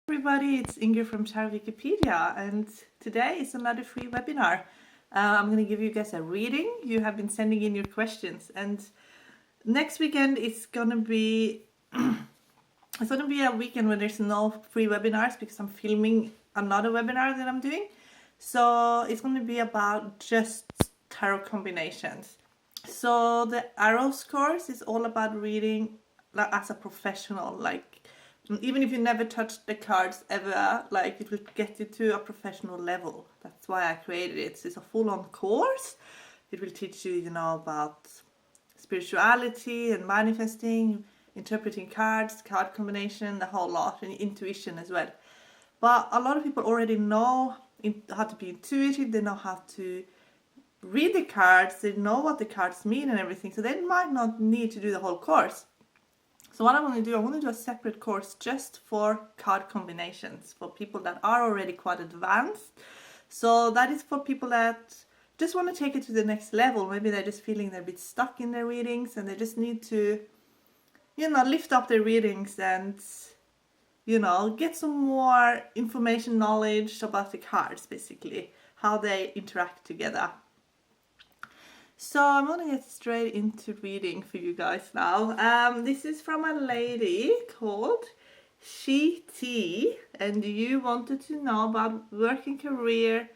Everybody, it's Ingrid from Tarot Wikipedia, and today is another free webinar. I'm going to give you guys a reading. You have been sending in your questions, and next weekend is going to be a weekend when there's no free webinars because I'm filming another webinar that I'm doing. So it's going to be about just tarot combinations. So the Arrows course is all about reading as a professional, even if you never touched the cards ever, it will get you to a professional level. That's why I created it. So it's a full-on course. It will teach you, about spirituality and manifesting, interpreting cards, card combination, the whole lot, and intuition as well. But a lot of people already know how to be intuitive. They know how to read the cards. They know what the cards mean and everything. So they might not need to do the whole course. So what I want to do a separate course just for card combinations for people that are already quite advanced. So that is for people that just want to take it to the next level. Maybe they're just feeling they're a bit stuck in their readings and they just need to, lift up their readings and, get some more information, knowledge about the cards, basically, how they interact together. So I'm going to get straight into reading for you guys now. This is from a lady called She T, and you wanted to know about work and career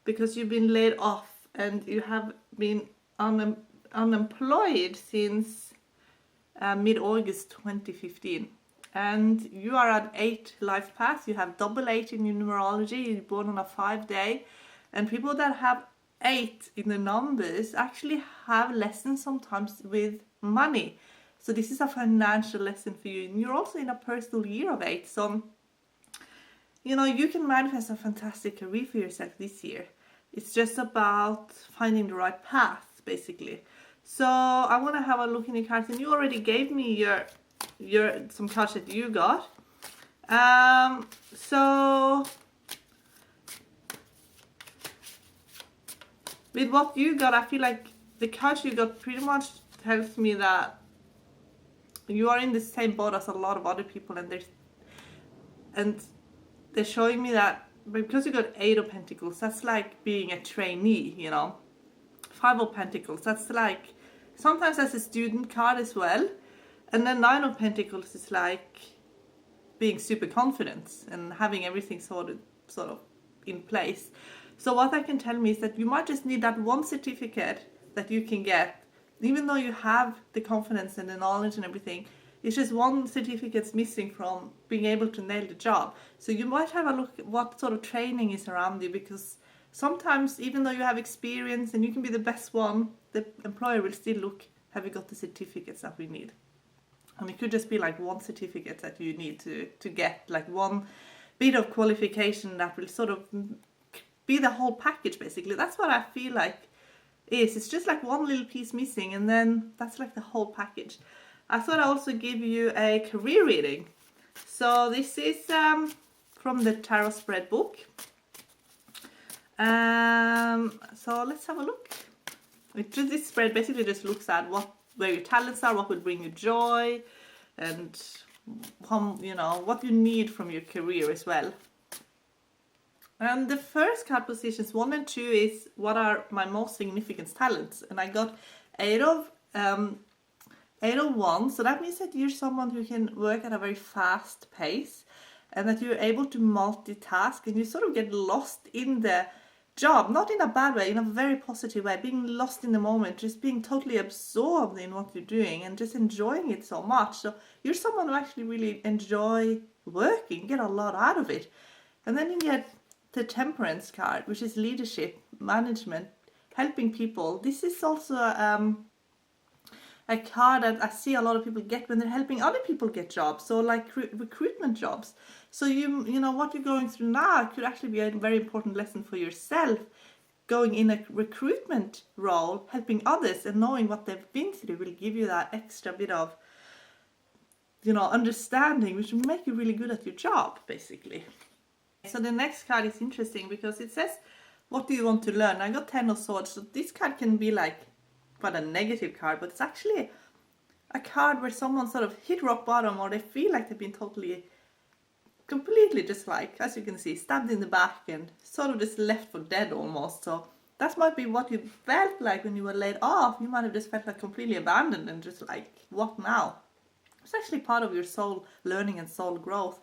because you've been laid off and you have been unemployed since mid-August 2015. And you are at 8 life paths. You have double 8 in your numerology. You're born on a 5-day. And people that have 8 in the numbers actually have lessons sometimes with money. So this is a financial lesson for you. And you're also in a personal year of 8. So, you can manifest a fantastic career for yourself this year. It's just about finding the right path, basically. So I want to have a look in the cards. And you already gave me your some cards that you got. So with what you got, I feel like the cards you got pretty much tells me that you are in the same boat as a lot of other people, and they're showing me that because you got 8 of Pentacles, that's like being a trainee, 5 of Pentacles, that's like sometimes that's a student card as well, and then 9 of Pentacles is like being super confident and having everything sort of in place. So what I can tell me is that you might just need that one certificate that you can get, even though you have the confidence and the knowledge and everything. It's just one certificate's missing from being able to nail the job. So you might have a look at what sort of training is around you, because sometimes even though you have experience and you can be the best one, the employer will still look, have you got the certificates that we need? And it could just be like one certificate that you need to get, like one bit of qualification that will sort of be the whole package, basically. That's what I feel like it's just like one little piece missing, and then that's like the whole package. I thought I'd also give you a career reading. So this is from the Tarot Spread book. So let's have a look. This spread basically just looks at where your talents are, what will bring you joy, and what you need from your career as well. And the first card positions 1 and 2 is what are my most significant talents, and I got 8 of 1. So that means that you're someone who can work at a very fast pace, and that you're able to multitask, and you sort of get lost in the job, not in a bad way, in a very positive way, being lost in the moment, just being totally absorbed in what you're doing and just enjoying it so much. So you're someone who actually really enjoy working, get a lot out of it. And then you get the Temperance card, which is leadership, management, helping people. This is also a card that I see a lot of people get when they're helping other people get jobs. So like recruitment jobs. So what you're going through now could actually be a very important lesson for yourself. Going in a recruitment role, helping others and knowing what they've been through will give you that extra bit of, understanding, which will make you really good at your job, basically. So the next card is interesting because it says, what do you want to learn? I got 10 of Swords, so this card can be like quite a negative card, but it's actually a card where someone sort of hit rock bottom, or they feel like they've been totally completely just like, as you can see, stabbed in the back and sort of just left for dead almost. So that might be what you felt like when you were laid off. You might have just felt like completely abandoned and just like, what now? It's actually part of your soul learning and soul growth,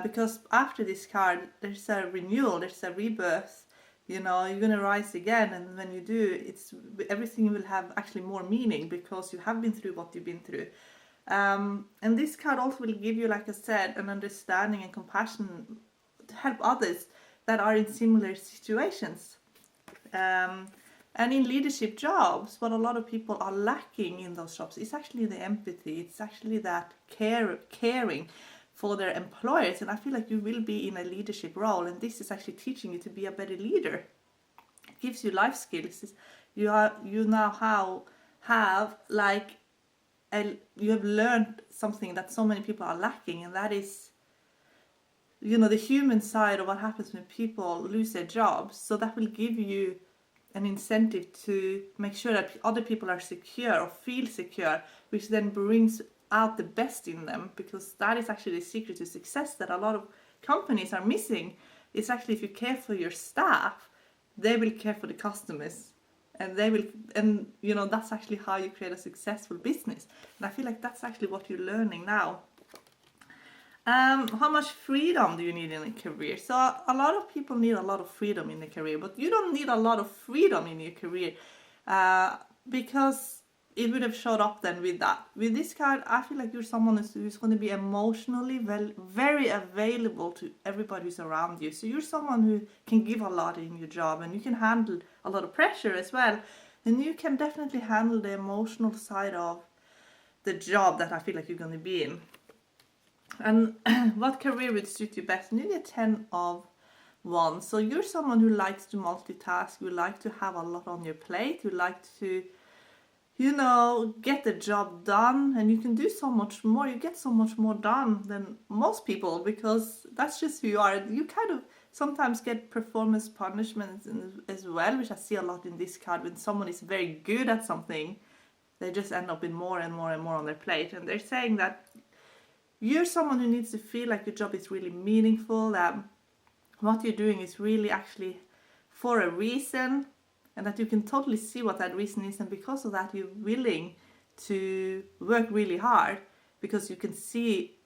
because after this card there's a renewal, there's a rebirth. You know, you're going to rise again, and when you do, it's everything will have actually more meaning because you have been through what you've been through. And this card also will give you, like I said, an understanding and compassion to help others that are in similar situations. And in leadership jobs, what a lot of people are lacking in those jobs is actually the empathy. It's actually that caring for their employers. And I feel like you will be in a leadership role, and this is actually teaching you to be a better leader. It gives you life skills. You now have like you have learned something that so many people are lacking, and that is, you know, the human side of what happens when people lose their jobs. So that will give you an incentive to make sure that other people are secure or feel secure, which then brings out the best in them, because that is actually the secret to success that a lot of companies are missing. It's actually, if you care for your staff, they will care for the customers, and they will, and you know, that's actually how you create a successful business. And I feel like that's actually what you're learning now. How much freedom do you need in a career? So a lot of people need a lot of freedom in a career, but you don't need a lot of freedom in your career, because it would have showed up then with that. With this card, I feel like you're someone who's going to be emotionally very available to everybody who's around you. So you're someone who can give a lot in your job, and you can handle a lot of pressure as well. And you can definitely handle the emotional side of the job that I feel like you're going to be in. And what career would suit you best? You get 10 of Wands. So you're someone who likes to multitask, you like to have a lot on your plate, you like to, you know, get the job done, and you can do so much more. You get so much more done than most people, because that's just who you are. You kind of sometimes get performance punishments as well, which I see a lot in this card. When someone is very good at something, they just end up in more and more and more on their plate. And they're saying that you're someone who needs to feel like your job is really meaningful, that what you're doing is really actually for a reason, and that you can totally see what that reason is, and because of that you're willing to work really hard, because you can see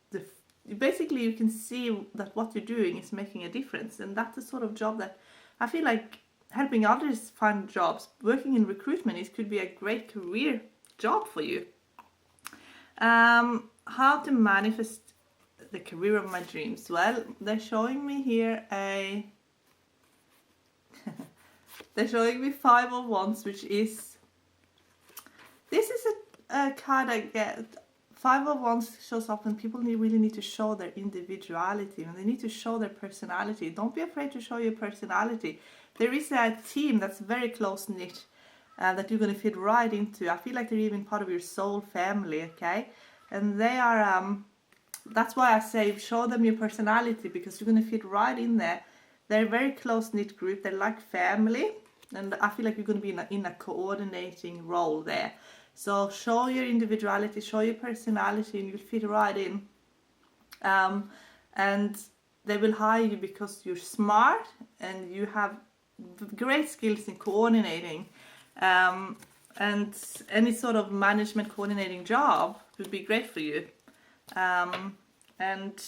you can see that what you're doing is making a difference. And that's the sort of job that I feel like helping others find jobs. Working in recruitment could be a great career job for you. How to manifest the career of my dreams? Well, they're showing me here they're showing me 5 of Wands, which is, this is a card I get. 5 of Wands shows up when people really need to show their individuality, and they need to show their personality. Don't be afraid to show your personality. There is a team that's very close knit, that you're going to fit right into. I feel like they're even part of your soul family, okay? And they are, that's why I say show them your personality, because you're going to fit right in there. They're a very close-knit group. They're like family, and I feel like you're going to be in a coordinating role there. So show your individuality, show your personality, and you'll fit right in. And they will hire you because you're smart and you have great skills in coordinating. And any sort of management coordinating job would be great for you. And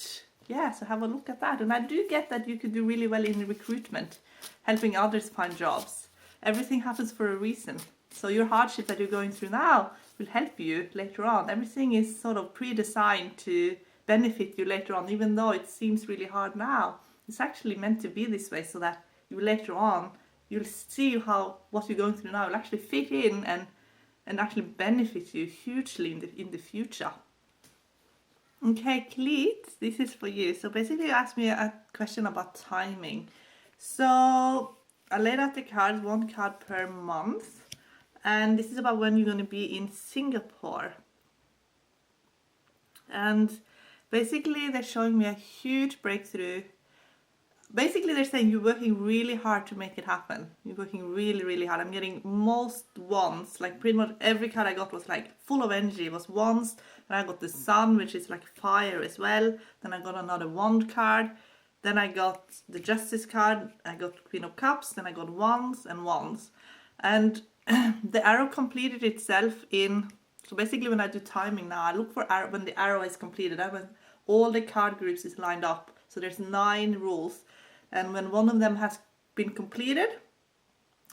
yeah, so have a look at that. And I do get that you could do really well in recruitment, helping others find jobs. Everything happens for a reason. So your hardship that you're going through now will help you later on. Everything is sort of pre-designed to benefit you later on, even though it seems really hard now. It's actually meant to be this way, so that you later on, you'll see how what you're going through now will actually fit in and actually benefit you hugely in the future. Okay, Cleet, this is for you. So basically you asked me a question about timing. So I laid out the cards, 1 card per month. And this is about when you're going to be in Singapore. And basically they're showing me a huge breakthrough. basically they're saying you're working really hard to make it happen. You're working really, really hard. I'm getting most wands, like pretty much every card I got was like full of energy. It was wands, and I got the sun, which is like fire as well. Then I got another wand card. Then I got the justice card. I got Queen of Cups. Then I got wands and wands. And the arrow completed itself in, so basically when I do timing now, I look for arrow, when the arrow is completed, when all the card groups is lined up. So there's 9 rules. And when one of them has been completed,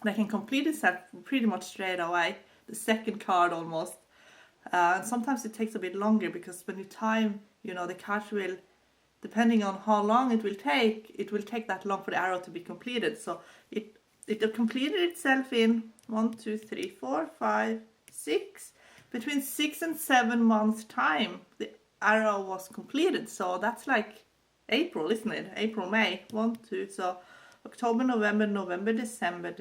they can complete itself pretty much straight away. The second card almost. And sometimes it takes a bit longer because when you time, the cards will, depending on how long it will take that long for the arrow to be completed. So it completed itself in 1, 2, 3, 4, 5, 6, between 6 and 7 months time. The arrow was completed. So that's like April, isn't it? April, May, 1, 2, so October, November, December,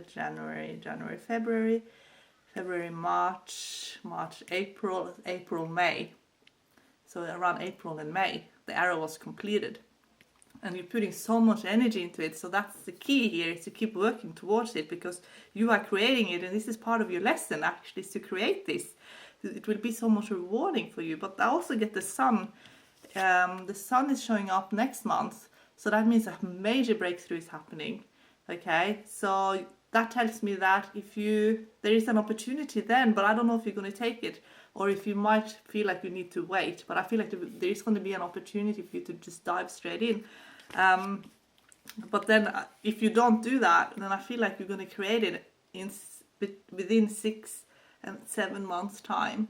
January, February, March, April, May. So around April and May, the arrow was completed. And you're putting so much energy into it. So that's the key here, is to keep working towards it, because you are creating it. And this is part of your lesson, actually, is to create this. It will be so much rewarding for you. But I also get the sun. The sun is showing up next month. So that means a major breakthrough is happening. Okay, so that tells me that there is an opportunity then, but I don't know if you're going to take it, or if you might feel like you need to wait. But I feel like there is going to be an opportunity for you to just dive straight in. But then if you don't do that, then I feel like you're going to create it within 6 and 7 months time.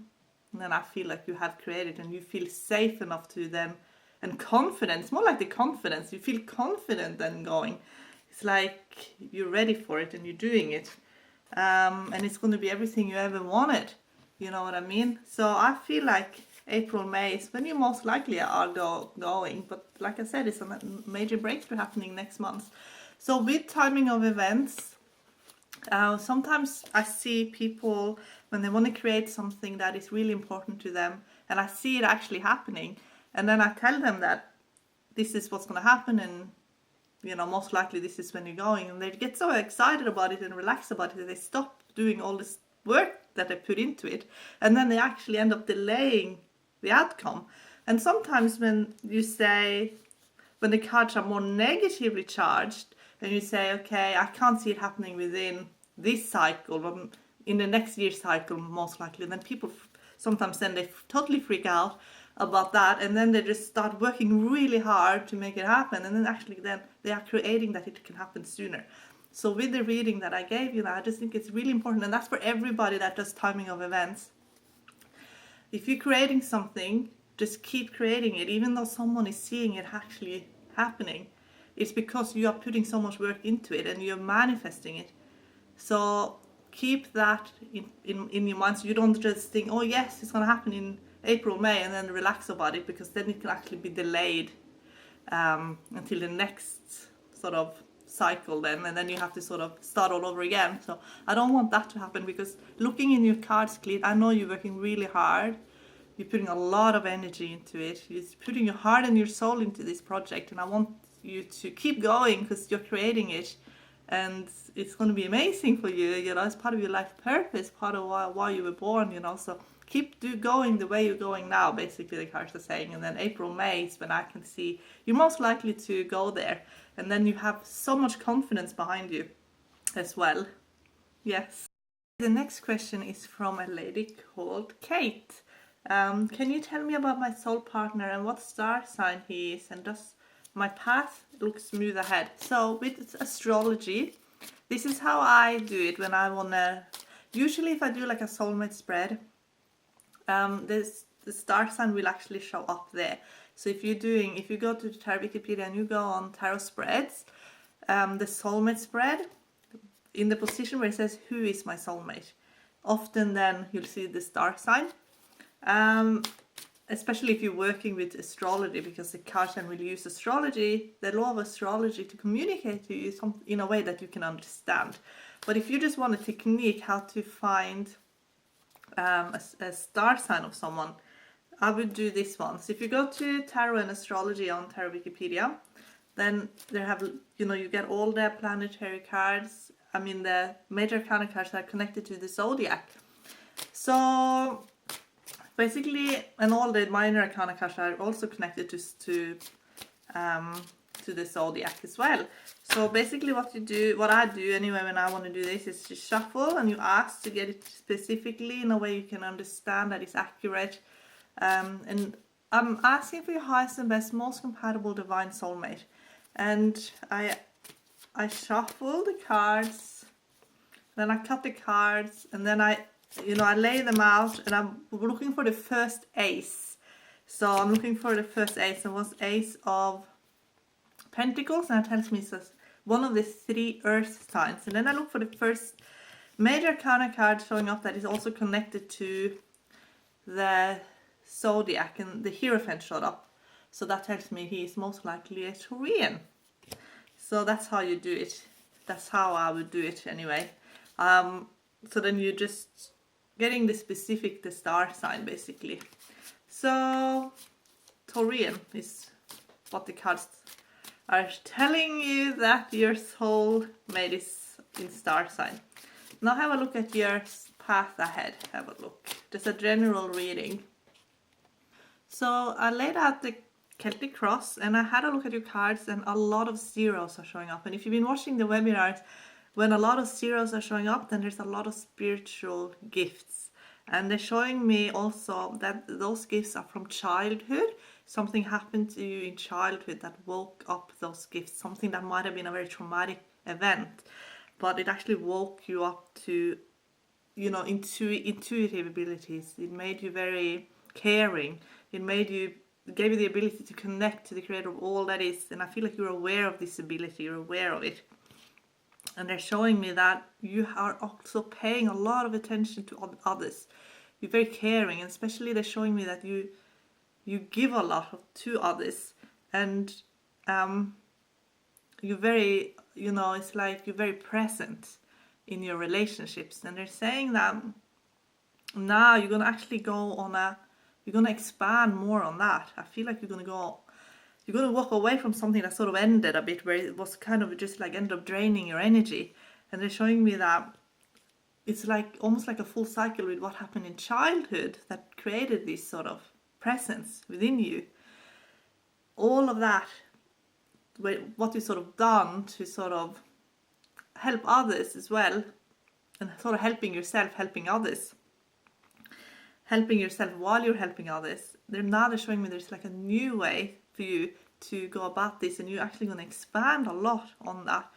And then I feel like you have created, and you feel safe enough to then, and confident. It's more like the confidence. You feel confident then going. It's like you're ready for it and you're doing it. And it's going to be everything you ever wanted. You know what I mean? So I feel like April, May is when you most likely are going. But like I said, it's a major breakthrough happening next month. So with timing of events, sometimes I see people when they want to create something that is really important to them, and I see it actually happening, and then I tell them that this is what's going to happen, and most likely this is when you're going, and they get so excited about it and relaxed about it that they stop doing all this work that they put into it, and then they actually end up delaying the outcome. And sometimes when the cards are more negatively charged, and you say, okay, I can't see it happening within this cycle, but in the next year's cycle most likely, then people sometimes then they totally freak out about that, and then they just start working really hard to make it happen, and then actually then they are creating that it can happen sooner. So with the reading that I gave you, I just think it's really important, and that's for everybody that does timing of events. If you're creating something, just keep creating it, even though someone is seeing it actually happening. It's because you are putting so much work into it and you're manifesting it. So keep that in your mind, so you don't just think, oh yes, it's going to happen in April, May, and then relax about it, because then it can actually be delayed until the next sort of cycle then, and then you have to sort of start all over again. So I don't want that to happen, because looking in your cards, Cleat, I know you're working really hard. You're putting a lot of energy into it. You're putting your heart and your soul into this project, and I want you to keep going, because you're creating it, and it's going to be amazing for you. It's part of your life purpose, part of why you were born. So keep going the way you're going now, basically, the cards are saying. And then April, May is when I can see you're most likely to go there, and then you have so much confidence behind you as well. Yes. The next question is from a lady called Kate. Can you tell me about my soul partner and what star sign he is, and does my path look smooth ahead? So with astrology, this is how I do it when I wanna, usually if I do like a soulmate spread, the star sign will actually show up there. So if you go to Tarot Wikipedia and you go on tarot spreads, the soulmate spread, in the position where it says who is my soulmate, often then you'll see the star sign. Especially if you're working with astrology, because the cards will use astrology, the law of astrology, to communicate to you in a way that you can understand. But if you just want a technique how to find a star sign of someone, I would do this one. So if you go to Tarot and Astrology on Tarot Wikipedia, then they have, you get all the planetary cards. I mean, the major arcana cards that are connected to the zodiac. So basically, and all the minor arcana cards are also connected to the zodiac as well. So basically what I do anyway when I want to do this is to shuffle, and you ask to get it specifically in a way you can understand that it's accurate. And I'm asking for your highest and best, most compatible divine soulmate. And I shuffle the cards, then I cut the cards, and then I lay them out, and I'm looking for the first ace. So I'm looking for the first ace, and was Ace of Pentacles, and it tells me it's one of the 3 earth signs. And then I look for the first major arcana card showing up that is also connected to the zodiac, and the Hierophant showed up. So that tells me he is most likely a Taurian. So that's how you do it. That's how I would do it anyway. So then you're just getting the star sign basically. So Taurian is what the cards are telling you, that your soulmate is in star sign. Now have a look at your path ahead. Have a look. Just a general reading. So I laid out the Celtic Cross, and I had a look at your cards, and a lot of zeros are showing up. And if you've been watching the webinars, when a lot of zeros are showing up, then there's a lot of spiritual gifts. And they're showing me also that those gifts are from childhood. Something happened to you in childhood that woke up those gifts. Something that might have been a very traumatic event, but it actually woke you up to, intuitive abilities. It made you very caring. It gave you the ability to connect to the creator of all that is. And I feel like you're aware of this ability. You're aware of it. And they're showing me that you are also paying a lot of attention to others. You're very caring, and especially they're showing me that you give a lot to others, and you're very, it's like you're very present in your relationships. And they're saying that now you're going to actually you're going to expand more on that. I feel like you're going to walk away from something that sort of ended a bit, where it was kind of just like ended up draining your energy. And they're showing me that it's like almost like a full cycle with what happened in childhood that created this sort of presence within you. All of that, what you sort of done to sort of help others as well, and sort of helping yourself, helping others, helping yourself while you're helping others. They're showing me there's like a new way for you to go about this, and you're actually going to expand a lot on that.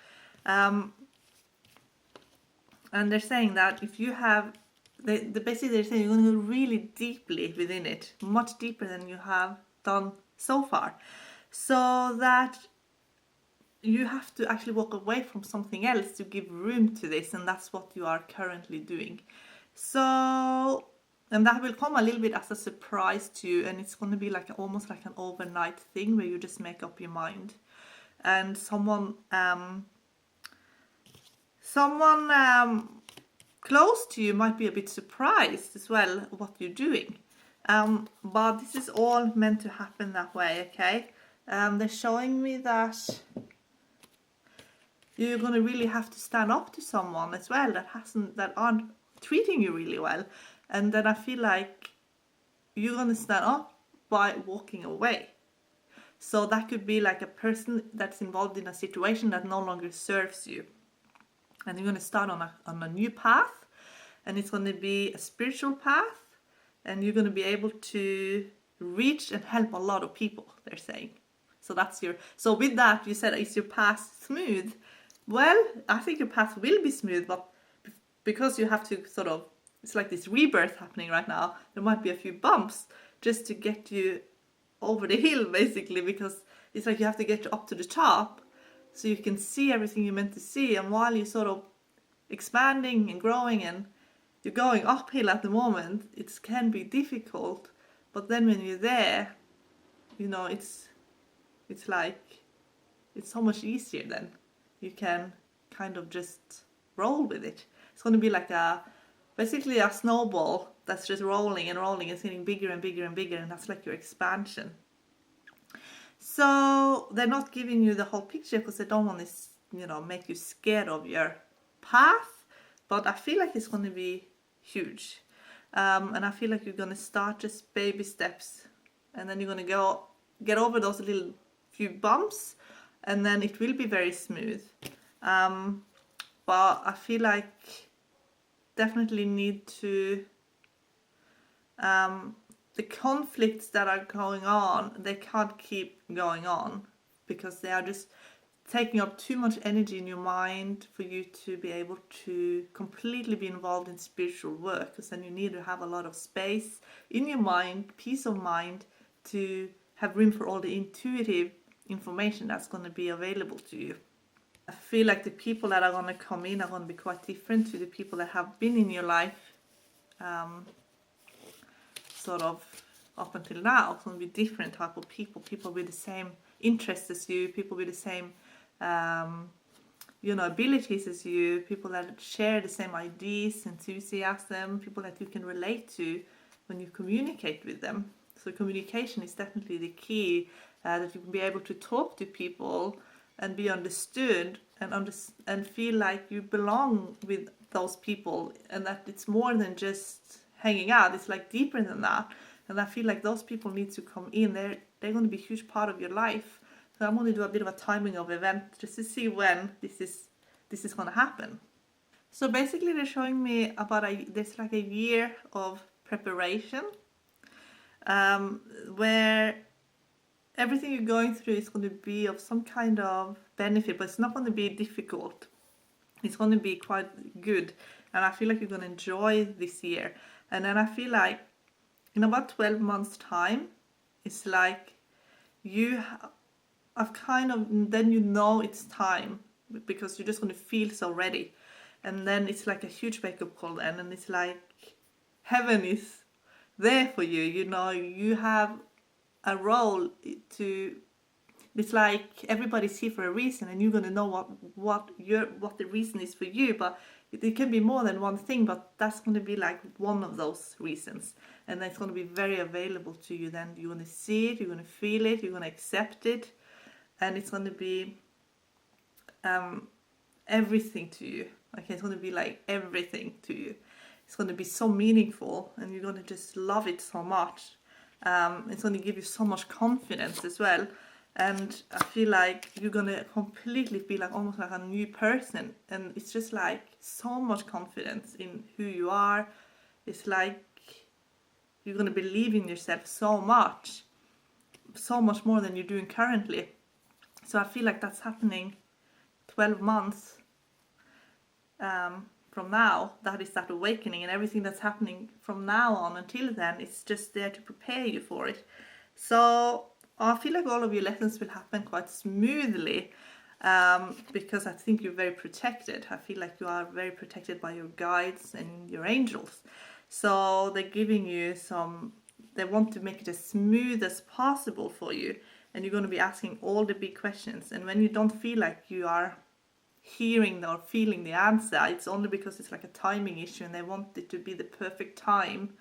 And they're saying that if you have, basically they're saying you're going to go really deeply within it, much deeper than you have done so far. So that you have to actually walk away from something else to give room to this, and that's what you are currently doing. So, and that will come a little bit as a surprise to you, and it's going to be like almost like an overnight thing where you just make up your mind. And someone close to you might be a bit surprised as well what you're doing. But this is all meant to happen that way, okay? They're showing me that you're going to really have to stand up to someone as well that aren't treating you really well. And then I feel like you're going to stand up by walking away. So that could be like a person that's involved in a situation that no longer serves you. And you're going to start on a new path. And it's going to be a spiritual path. And you're going to be able to reach and help a lot of people, they're saying. So with that, you said, is your path smooth? Well, I think your path will be smooth, but because you have to sort of, it's like this rebirth happening right now, there might be a few bumps just to get you over the hill, basically, because it's like you have to get up to the top so you can see everything you're meant to see. And while you're sort of expanding and growing and you're going uphill at the moment, it can be difficult. But then when you're there, it's like, it's so much easier then. You can kind of just roll with it. It's going to be like basically a snowball that's just rolling and rolling and getting bigger and bigger and bigger, and that's like your expansion. So they're not giving you the whole picture because they don't want to, make you scared of your path. But I feel like it's going to be huge. And I feel like you're going to start just baby steps. And then you're going to get over those little few bumps. And then it will be very smooth. But I feel like definitely need to... the conflicts that are going on, they can't keep going on because they are just taking up too much energy in your mind for you to be able to completely be involved in spiritual work, because then you need to have a lot of space in your mind, peace of mind, to have room for all the intuitive information that's going to be available to you. I feel like the people that are going to come in are going to be quite different to the people that have been in your life sort of up until now. It's going to be different type of people with the same interests as you, people with the same abilities as you, people that share the same ideas, enthusiasm, people that you can relate to when you communicate with them. So communication is definitely the key, that you can be able to talk to people and be understood and feel like you belong with those people, and that it's more than just hanging out. It's like deeper than that, and I feel like those people need to come in. They're going to be a huge part of your life. So I'm going to do a bit of a timing of event just to see when this is going to happen. So basically they're showing me about there's like a year of preparation, where everything you're going through is going to be of some kind of benefit, but it's not going to be difficult. It's going to be quite good, and I feel like you're going to enjoy this year. And then I feel like in about 12 months time, it's like I've kind of, then it's time, because you're just going to feel so ready. And then it's like a huge wake-up call then, and it's like heaven is there for you. You have a role to... It's like everybody's here for a reason, and you're going to know what the reason is for you. But it can be more than one thing, but that's going to be like one of those reasons, and that's going to be very available to you. Then you're going to see it, you're going to feel it, you're going to accept it, and it's going to be everything to you. Okay, it's going to be like everything to you. It's going to be so meaningful, and you're going to just love it so much. It's going to give you so much confidence as well. And I feel like you're going to completely be like almost like a new person. And it's just like so much confidence in who you are. It's like you're going to believe in yourself so much more than you're doing currently. So I feel like that's happening 12 months from now. That is that awakening, and everything that's happening from now on until then, it's just there to prepare you for it. So I feel like all of your lessons will happen quite smoothly, because I think you're very protected. I feel like you are very protected by your guides and your angels. So they're giving you they want to make it as smooth as possible for you, and you're going to be asking all the big questions. And when you don't feel like you are hearing or feeling the answer, it's only because it's like a timing issue, and they want it to be the perfect time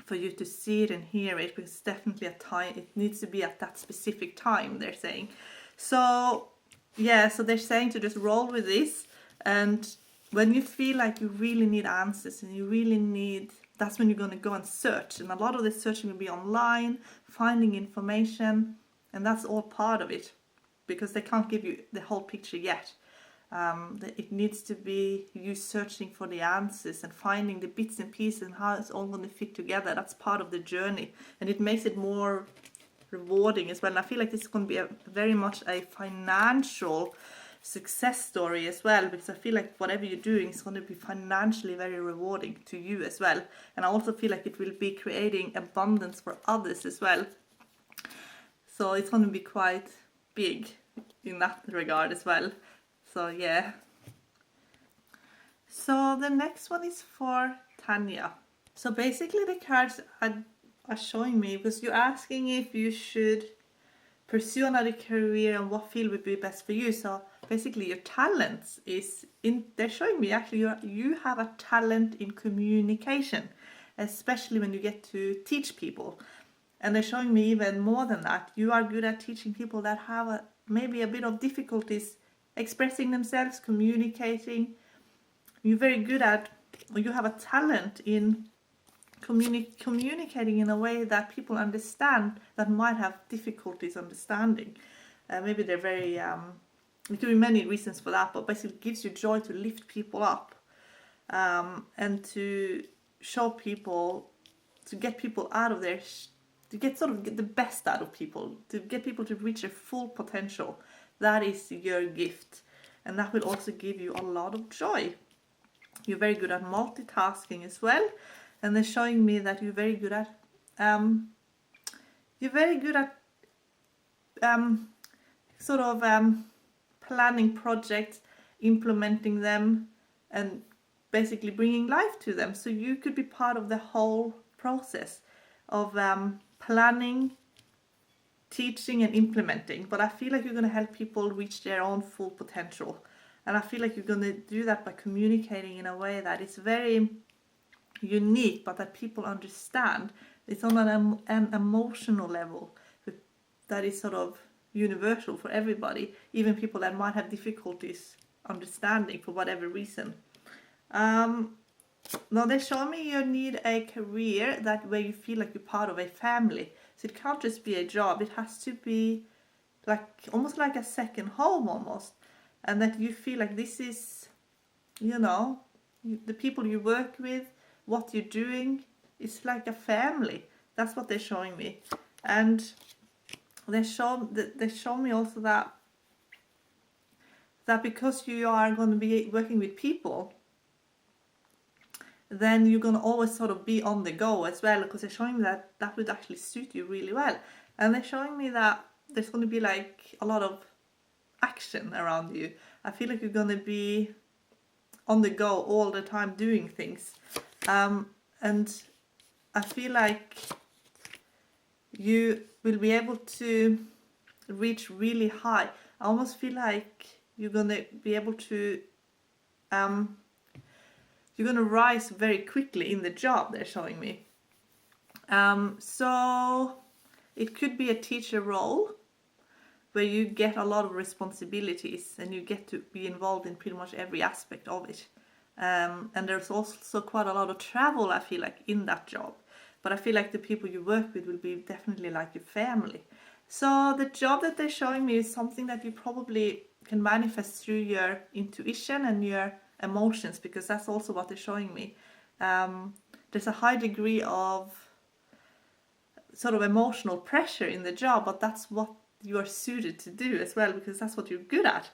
for you to see it and hear it, because it's definitely a time, it needs to be at that specific time, they're saying. So yeah, so they're saying to just roll with this, and when you feel like you really need answers and you really need, that's when you're going to go and search. And a lot of this searching will be online, finding information, and that's all part of it, because they can't give you the whole picture yet. It needs to be you searching for the answers and finding the bits and pieces and how it's all going to fit together. That's part of the journey, and it makes it more rewarding as well. And I feel like this is going to be very much a financial success story as well, because I feel like whatever you're doing is going to be financially very rewarding to you as well. And I also feel like it will be creating abundance for others as well. So it's going to be quite big in that regard as well. So yeah. So the next one is for Tanya. So basically the cards are showing me, because you're asking if you should pursue another career and what field would be best for you. So basically your talents they're showing me actually you have a talent in communication, especially when you get to teach people. And they're showing me even more than that. You are good at teaching people that have maybe a bit of difficulties expressing themselves, communicating. You're very good at, or you have a talent in communicating in a way that people understand that might have difficulties understanding. Maybe they're very, there could be many reasons for that, but basically it gives you joy to lift people up, and to show people, to get people out of their, to get sort of get the best out of people, to get people to reach their full potential. That is your gift, and that will also give you a lot of joy. You're very good at multitasking as well, and they're showing me that you're very good at planning projects, implementing them, and basically bringing life to them. So you could be part of the whole process of planning, teaching, and implementing. But I feel like you're going to help people reach their own full potential. And I feel like you're going to do that by communicating in a way that is very unique, but that people understand. It's on an emotional level that is sort of universal for everybody, even people that might have difficulties understanding for whatever reason. Now they show me you need a career that where you feel like you're part of a family. So it can't just be a job, it has to be like almost like a second home almost. And that you feel like this is, the people you work with, what you're doing, it's like a family. That's what they're showing me. And they show me also that because you are going to be working with people, then you're going to always sort of be on the go as well, because they're showing me that would actually suit you really well. And they're showing me that there's going to be like a lot of action around you. I feel like you're going to be on the go all the time doing things, and I feel like you will be able to reach really high. I almost feel like you're going to be able to you're going to rise very quickly in the job, they're showing me. So it could be a teacher role where you get a lot of responsibilities and you get to be involved in pretty much every aspect of it. And there's also quite a lot of travel, I feel like, in that job. But I feel like the people you work with will be definitely like your family. So the job that they're showing me is something that you probably can manifest through your intuition and your emotions, because that's also what they're showing me. There's a high degree of sort of emotional pressure in the job, but that's what you are suited to do as well, because that's what you're good at.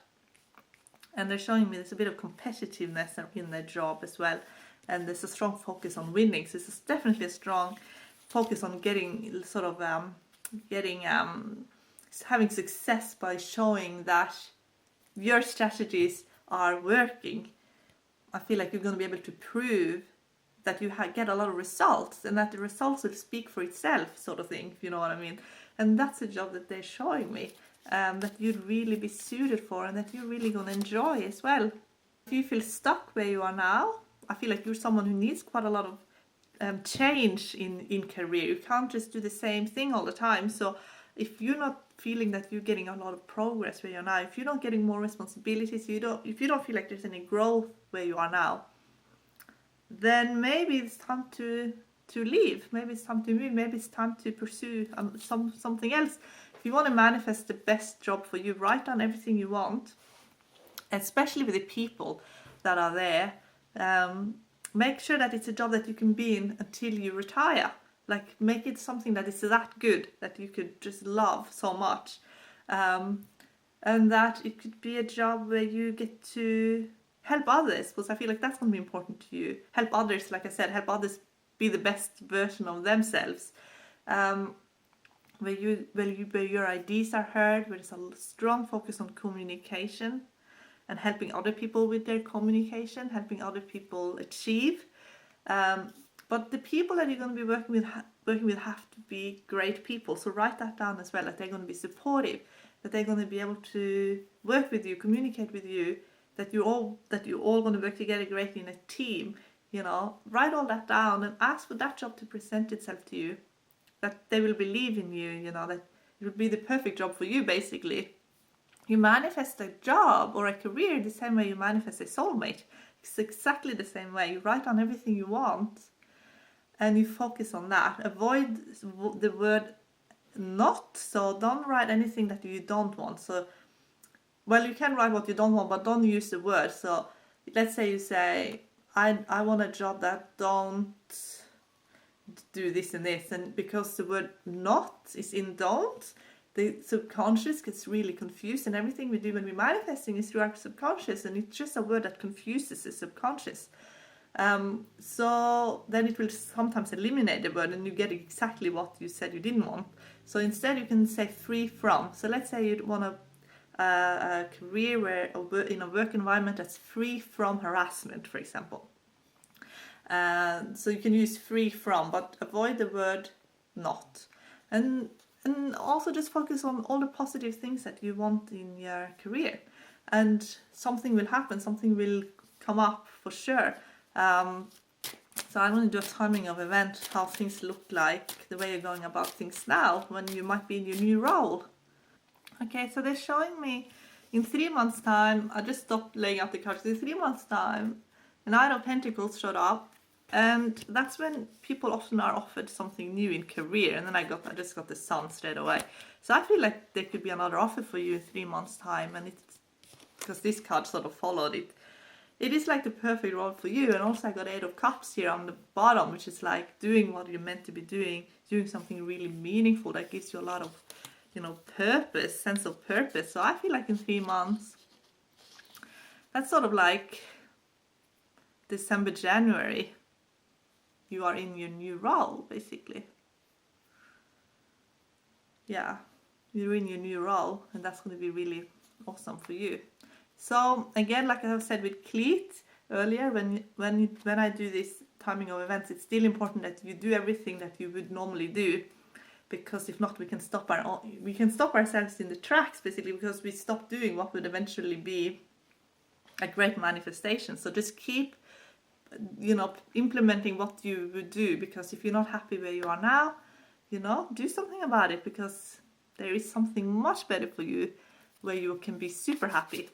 And they're showing me there's a bit of competitiveness in their job as well, and there's a strong focus on winning. So it's definitely a strong focus on getting sort of having success by showing that your strategies are working. I feel like you're going to be able to prove that you get a lot of results, and that the results will speak for itself, sort of thing, if you know what I mean. And that's a job that they're showing me, that you'd really be suited for, and that you're really going to enjoy as well. If you feel stuck where you are now, I feel like you're someone who needs quite a lot of change in career. You can't just do the same thing all the time. So if you're not feeling that you're getting a lot of progress where you're now, if you're not getting more responsibilities, if you don't feel like there's any growth where you are now, then maybe it's time to leave. Maybe it's time to move. Maybe it's time to pursue something else. If you want to manifest the best job for you, write down everything you want, especially with the people that are there. Make sure that it's a job that you can be in until you retire. Like, make it something that is that good that you could just love so much, and that it could be a job where you get to help others, because I feel like that's going to be important to you. Help others, like I said, help others be the best version of themselves. Where your ideas are heard, where there's a strong focus on communication and helping other people with their communication, helping other people achieve. But the people that you're going to be working with have to be great people. So write that down as well, that they're going to be supportive, that they're going to be able to work with you, communicate with you, that you're all going to work together greatly in a team. Write all that down and ask for that job to present itself to you. that they will believe in you, you know, that it would be the perfect job for you, basically. You manifest a job or a career the same way you manifest a soulmate. It's exactly the same way. You write down everything you want and you focus on that. Avoid the word not, so don't write anything that you don't want. So, well, you can write what you don't want, but don't use the word. So let's say you say, I want a job that don't do this and this, and because the word not is in don't, the subconscious gets really confused, and everything we do when we're manifesting is through our subconscious, and it's just a word that confuses the subconscious. So then it will sometimes eliminate the word and you get exactly what you said you didn't want. So instead you can say free from. So let's say you want a career where in a work environment that's free from harassment, for example. So you can use free from, but avoid the word not. And also just focus on all the positive things that you want in your career. And something will happen, something will come up for sure. So I'm going to do a timing of event, how things look like, the way you're going about things now, when you might be in your new role. Okay, so they're showing me in 3 months' time, I just stopped laying out the cards. In 3 months' time, the Knight of Pentacles showed up, and that's when people often are offered something new in career. And then I just got the Sun straight away. So I feel like there could be another offer for you in 3 months' time, and it's because this card sort of followed it. It is like the perfect role for you. And also I got 8 of Cups here on the bottom, which is like doing what you're meant to be doing something really meaningful that gives you a lot of, you know, purpose, sense of purpose. So I feel like in 3 months, that's sort of like December, January, you are in your new role, basically. Yeah, you're in your new role, and that's going to be really awesome for you. So again, like I said with Cleat earlier, when I do this timing of events, it's still important that you do everything that you would normally do, because if not, we can stop ourselves in the tracks, basically, because we stop doing what would eventually be a great manifestation. So just keep, you know, implementing what you would do, because if you're not happy where you are now, you know, do something about it, because there is something much better for you where you can be super happy.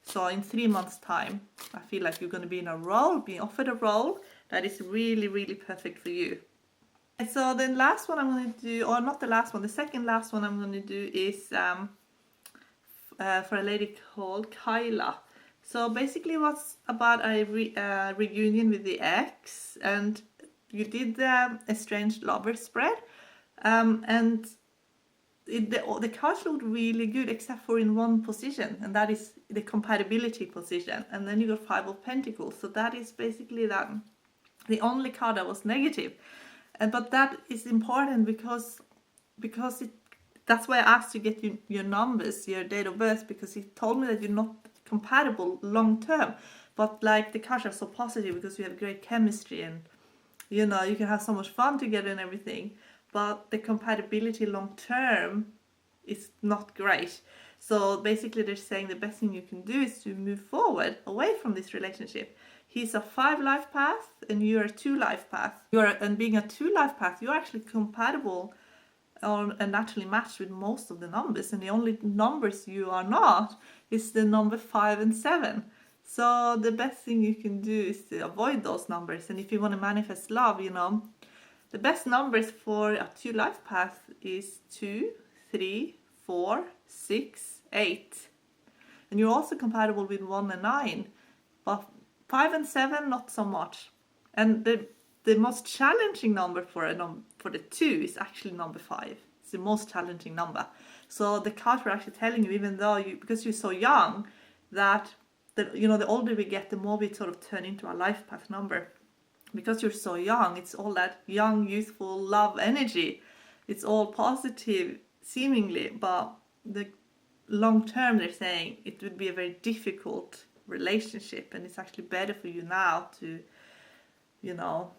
So in 3 months' time, I feel like you're going to be in a role, being offered a role that is really, really perfect for you. And so the last one I'm going to do, or not the last one, the second last one I'm going to do is for a lady called Kyla. So basically it was about a reunion with the ex, and you did the estranged lover spread, and the cards looked really good except for in one position, and that is the compatibility position. And then you got 5 of Pentacles, so that is basically the only card that was negative. But that is important because that's why I asked to get your numbers, your date of birth, because he told me that you're not compatible long term. But like the cards are so positive because you have great chemistry, and you know, you can have so much fun together and everything. But the compatibility long term is not great. So basically they're saying the best thing you can do is to move forward away from this relationship. He's a 5 life path and you're a 2 life path. And being a 2 life path, you're actually compatible and naturally matched with most of the numbers. And the only numbers you are not is the number 5 and 7. So the best thing you can do is to avoid those numbers. And if you want to manifest love, you know, the best numbers for a 2 life path is 2, 3, 4, 6, 8. And you're also compatible with 1 and 9. But 5 and 7, not so much. And the most challenging number for the 2 is actually number 5. It's the most challenging number. So the cards were actually telling you, even though because you're so young, that you know, the older we get, the more we sort of turn into a life path number. Because you're so young, it's all that young, youthful love energy. It's all positive, seemingly, but the long term, they're saying it would be a very difficult relationship, and it's actually better for you now to, you know,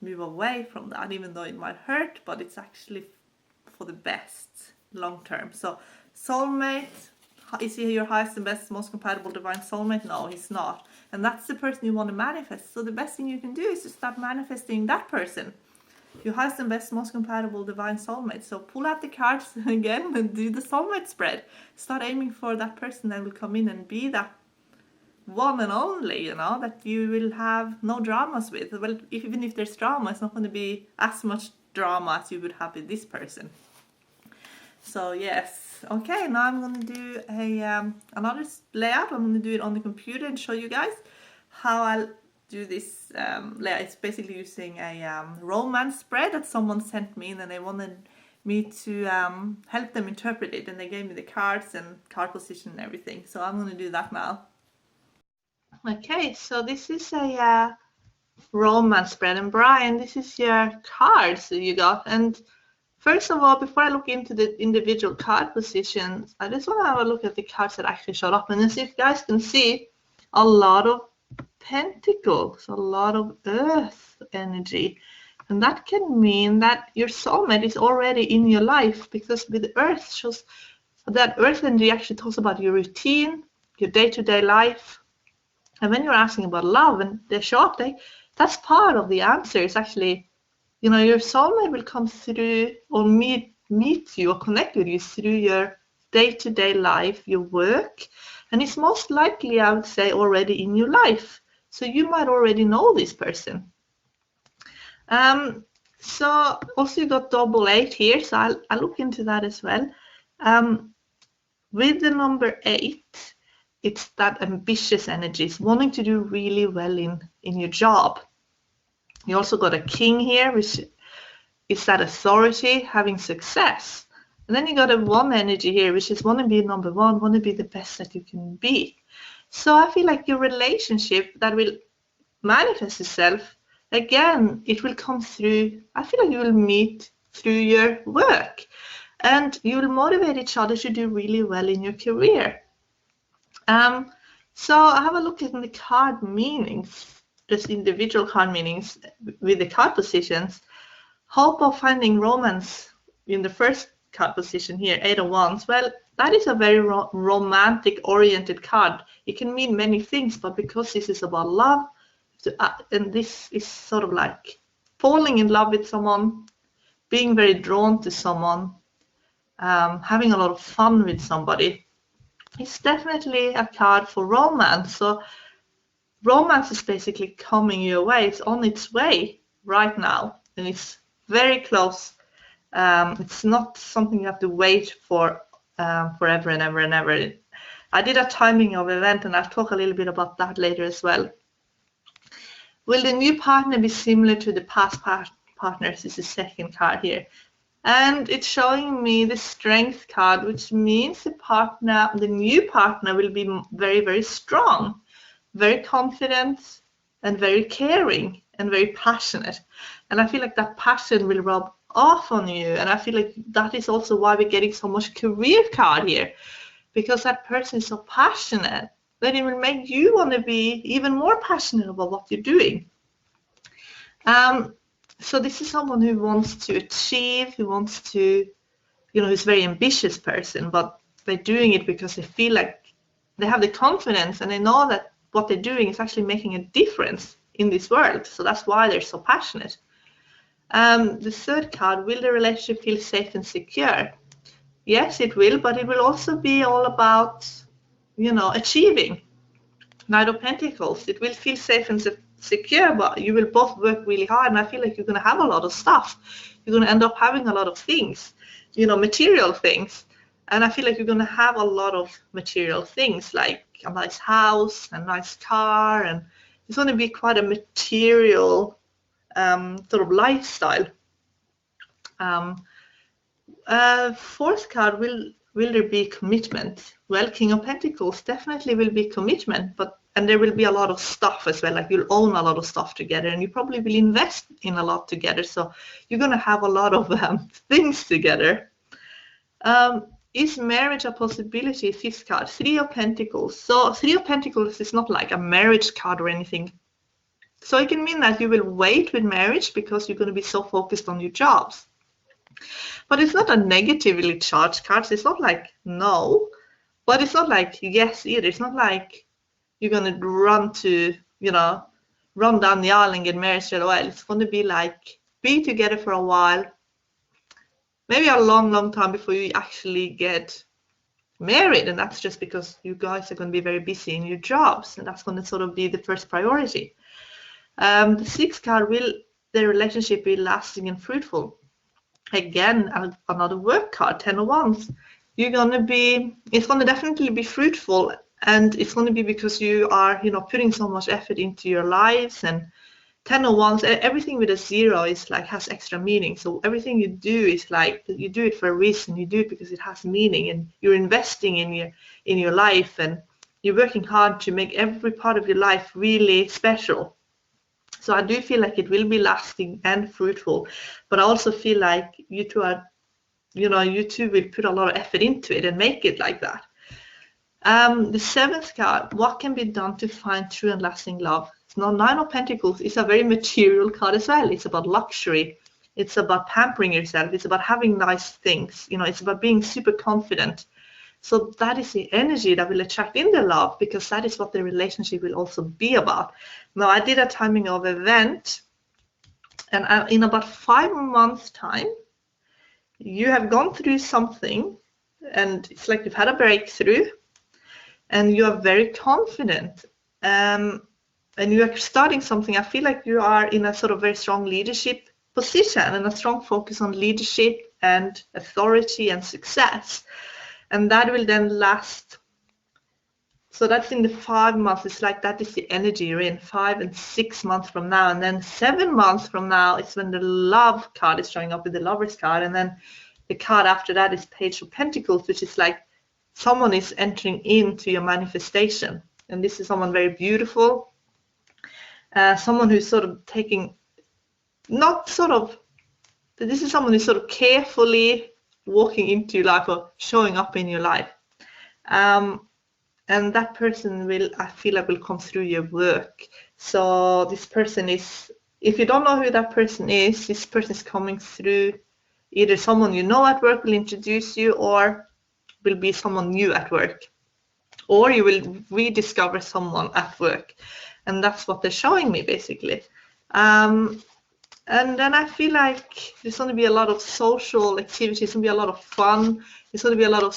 move away from that, even though it might hurt, but it's actually for the best long term. So soulmate, is he your highest and best, most compatible divine soulmate? No, he's not. And that's the person you want to manifest. So the best thing you can do is to start manifesting that person. your highest and best, most compatible divine soulmate. So pull out the cards again and do the soulmate spread. Start aiming for that person that will come in and be that one and only, you know, that you will have no dramas with. Well, even if there's drama, it's not going to be as much drama as you would have with this person. So yes, okay, now I'm going to do a another layout. I'm going to do it on the computer and show you guys how I'll do this layout. It's basically using a romance spread that someone sent me, and they wanted me to help them interpret it, and they gave me the cards and card position and everything. So I'm going to do that now. Okay, so this is a romance spread, and Brian, this is your cards that you got. And first of all, before I look into the individual card positions, I just want to have a look at the cards that actually showed up. And as you guys can see, a lot of pentacles, a lot of earth energy. And that can mean that your soulmate is already in your life, because with the earth shows that earth energy actually talks about your routine, your day-to-day life. And when you're asking about love and they show up, that's part of the answer. It's actually, you know, your soulmate will come through or meet you or connect with you through your day-to-day life, your work. And it's most likely, I would say, already in your life. So you might already know this person. So also you got double 8 here, so I'll look into that as well. With the number 8, it's that ambitious energy. It's wanting to do really well in your job. You also got a king here, which is that authority, having success. And then you got a 1 energy here, which is want to be number 1, want to be the best that you can be. So I feel like your relationship that will manifest itself, again, it will come through, I feel like you will meet through your work. And you will motivate each other to do really well in your career. So I have a look at the card meanings, just individual card meanings with the card positions. Hope of finding romance in the first card position here, 8 of Wands. Well, that is a very romantic oriented card. It can mean many things, but because this is about love, and this is sort of like falling in love with someone, being very drawn to someone, having a lot of fun with somebody. It's definitely a card for romance. So romance is basically coming your way. It's on its way right now, and it's very close. It's not something you have to wait for forever and ever and ever. I did a timing of event, and I'll talk a little bit about that later as well. Will the new partner be similar to the past partners? This is the second card here. And it's showing me the strength card, which means the new partner will be very, very strong, very confident, and very caring, and very passionate. And I feel like that passion will rub off on you. And I feel like that is also why we're getting so much career card here, because that person is so passionate that it will make you want to be even more passionate about what you're doing. So this is someone who wants to achieve, who wants to, you know, who's a very ambitious person, but they're doing it because they feel like they have the confidence and they know that what they're doing is actually making a difference in this world. So that's why they're so passionate. The third card, will the relationship feel safe and secure? Yes, it will, but it will also be all about, you know, achieving. Knight of Pentacles, it will feel safe and secure, but you will both work really hard, and I feel like you're going to have a lot of stuff. You're going to end up having a lot of things, you know, material things. And I feel like you're going to have a lot of material things, like a nice house, a nice car, and it's going to be quite a material sort of lifestyle. Fourth card, will there be commitment? Well, King of Pentacles definitely will be commitment, and there will be a lot of stuff as well, like you'll own a lot of stuff together, and you probably will invest in a lot together, so you're going to have a lot of things together. Is marriage a possibility? Fifth card, Three of Pentacles. So Three of Pentacles is not like a marriage card or anything. So it can mean that you will wait with marriage because you're going to be so focused on your jobs. But it's not a negatively charged card. It's not like no, but it's not like yes either. It's not like you're going to run down the aisle and get married straight away. It's going to be like be together for a while, maybe a long time before you actually get married, and that's just because you guys are going to be very busy in your jobs, and that's going to sort of be the first priority. The sixth card, will the relationship be lasting and fruitful? Again, another work card, 10 of Wands. It's going to definitely be fruitful, and it's going to be because you are, putting so much effort into your lives. And 10 of Wands, everything with a 0 is like has extra meaning. So everything you do is like you do it for a reason. You do it because it has meaning, and you're investing in your life, and you're working hard to make every part of your life really special. So I do feel like it will be lasting and fruitful, but I also feel like you two will put a lot of effort into it and make it like that. The seventh card, what can be done to find true and lasting love? Now, 9 of Pentacles is a very material card as well. It's about luxury. It's about pampering yourself. It's about having nice things. It's about being super confident. So that is the energy that will attract in the love, because that is what the relationship will also be about. Now, I did a timing of event, and in about 5 months' time, you have gone through something, and it's like you've had a breakthrough, and you are very confident, and you are starting something. I feel like you are in a sort of very strong leadership position, and a strong focus on leadership and authority and success. And that will then last. So that's in the 5 months. It's like that is the energy you're in, 5 and 6 months from now. And then 7 months from now, it's when the love card is showing up with the Lovers card. And then the card after that is Page of Pentacles, which is like someone is entering into your manifestation. And this is someone very beautiful. Someone who's sort of this is someone who's sort of carefully walking into your life or showing up in your life. And that person I feel like will come through your work. So this person is, if you don't know who that person is, this person is coming through. Either someone you know at work will introduce you, or will be someone new at work, or you will rediscover someone at work. And that's what they're showing me, basically. And then I feel like there's going to be a lot of social activities. There's going to be a lot of fun. There's going to be a lot of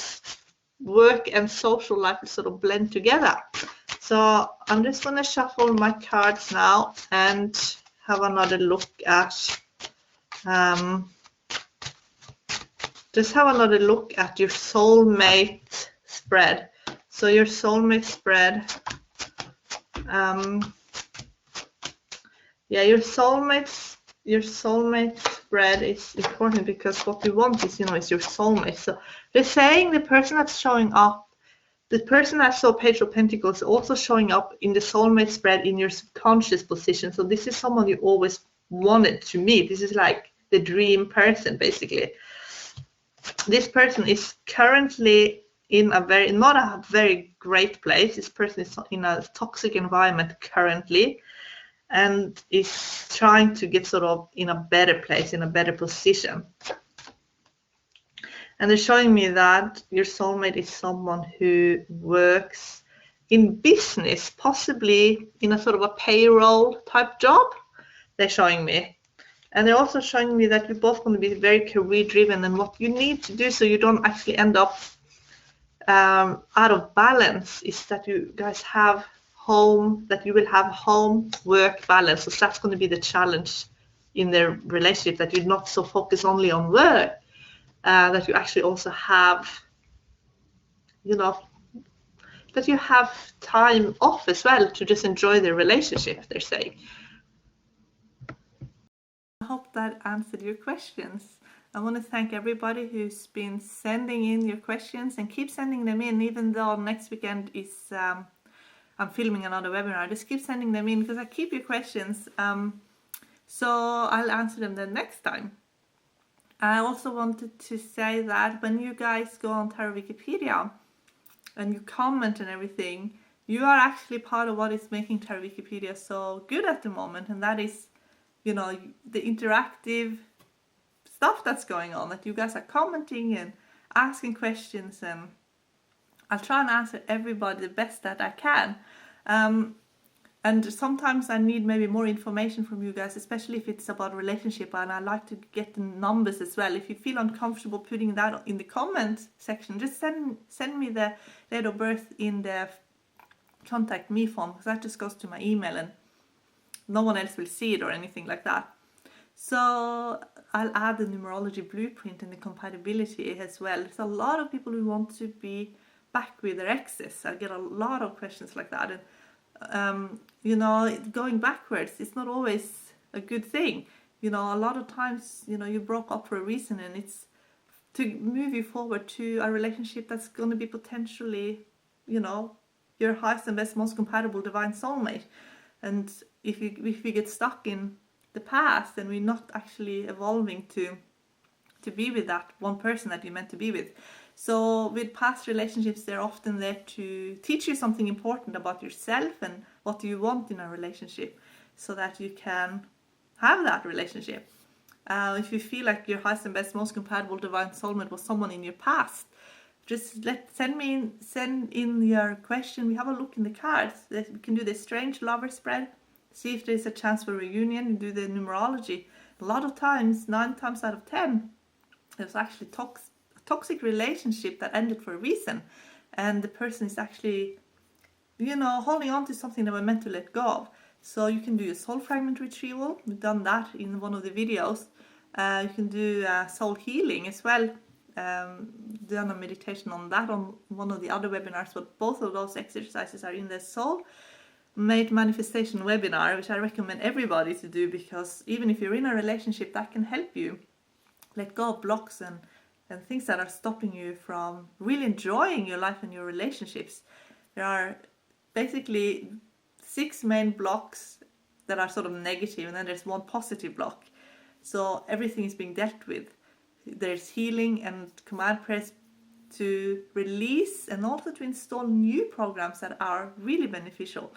work and social life sort of blend together. So I'm just going to shuffle my cards now and have another look at your soulmate spread. So your soulmate spread, your soulmate spread is important, because what you want is, is your soulmate. So they're saying the person that's showing up, the person that saw Page of Pentacles is also showing up in the soulmate spread in your subconscious position. So this is someone you always wanted to meet. This is like the dream person, basically. This person is currently in not a very great place. This person is in a toxic environment currently, and is trying to get sort of in a better place, in a better position. And they're showing me that your soulmate is someone who works in business, possibly in a sort of a payroll type job, they're showing me. And they're also showing me that you're both going to be very career driven, and what you need to do so you don't actually end up out of balance is that you guys have that you will have home work balance. So that's going to be the challenge in their relationship, that you're not so focused only on work, that you actually also have, that you have time off as well to just enjoy the relationship, they're saying. I hope that answered your questions. I want to thank everybody who's been sending in your questions, and keep sending them in, even though next weekend is I'm filming another webinar. Just keep sending them in, because I keep your questions, so I'll answer them the next time. I also wanted to say that when you guys go on Tarot Wikipedia and you comment and everything, you are actually part of what is making Tarot Wikipedia so good at the moment, and that is, the interactive stuff that's going on, that you guys are commenting and asking questions, and I'll try and answer everybody the best that I can. And sometimes I need maybe more information from you guys, especially if it's about relationship, and I like to get the numbers as well. If you feel uncomfortable putting that in the comment section, just send me the date of birth in the contact me form, because that just goes to my email and no one else will see it or anything like that. So I'll add the numerology blueprint and the compatibility as well. There's a lot of people who want to be back with their exes. I get a lot of questions like that, and you know, going backwards, it's not always a good thing. You know, a lot of times, you know, you broke up for a reason, and it's to move you forward to a relationship that's going to be potentially, you know, your highest and best, most compatible divine soulmate. And if you get stuck in the past, then we're not actually evolving to be with that one person that you're meant to be with. So with past relationships, they're often there to teach you something important about yourself and what you want in a relationship, so that you can have that relationship. If you feel like your highest and best, most compatible divine soulmate was someone in your past, just send in your question. We have a look in the cards. We can do the strange lover spread, see if there's a chance for reunion, and do the numerology. A lot of times, 9 times out of 10, there's actually toxic relationship that ended for a reason, and the person is actually, you know, holding on to something that we're meant to let go of. So you can do a soul fragment retrieval. We've done that in one of the videos. You can do soul healing as well. Done a meditation on that on one of the other webinars, but both of those exercises are in the soul made manifestation webinar, which I recommend everybody to do, because even if you're in a relationship, that can help you let go of blocks and things that are stopping you from really enjoying your life and your relationships. There are basically 6 main blocks that are sort of negative, and then there's one positive block. So everything is being dealt with. There's healing and command prayers to release, and also to install new programs that are really beneficial.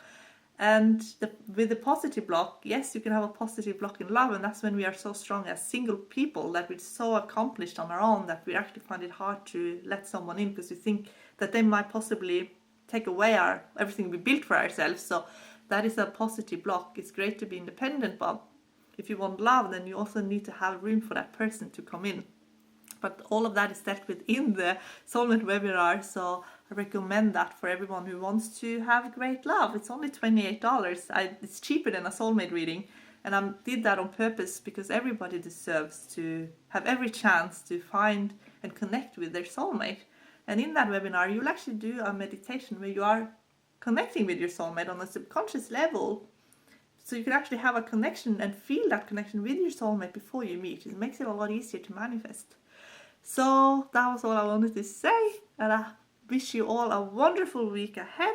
And with the positive block, yes, you can have a positive block in love, and that's when we are so strong as single people, that we're so accomplished on our own that we actually find it hard to let someone in, because we think that they might possibly take away everything we built for ourselves. So that is a positive block. It's great to be independent, but if you want love, then you also need to have room for that person to come in. But all of that is dealt with in the soulmate webinar, so I recommend that for everyone who wants to have great love. It's only $28. It's cheaper than a soulmate reading, and I did that on purpose because everybody deserves to have every chance to find and connect with their soulmate. And in that webinar, you'll actually do a meditation where you are connecting with your soulmate on a subconscious level. So you can actually have a connection and feel that connection with your soulmate before you meet. It makes it a lot easier to manifest. So that was all I wanted to say, and I wish you all a wonderful week ahead,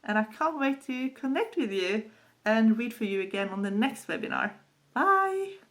and I can't wait to connect with you and read for you again on the next webinar. Bye!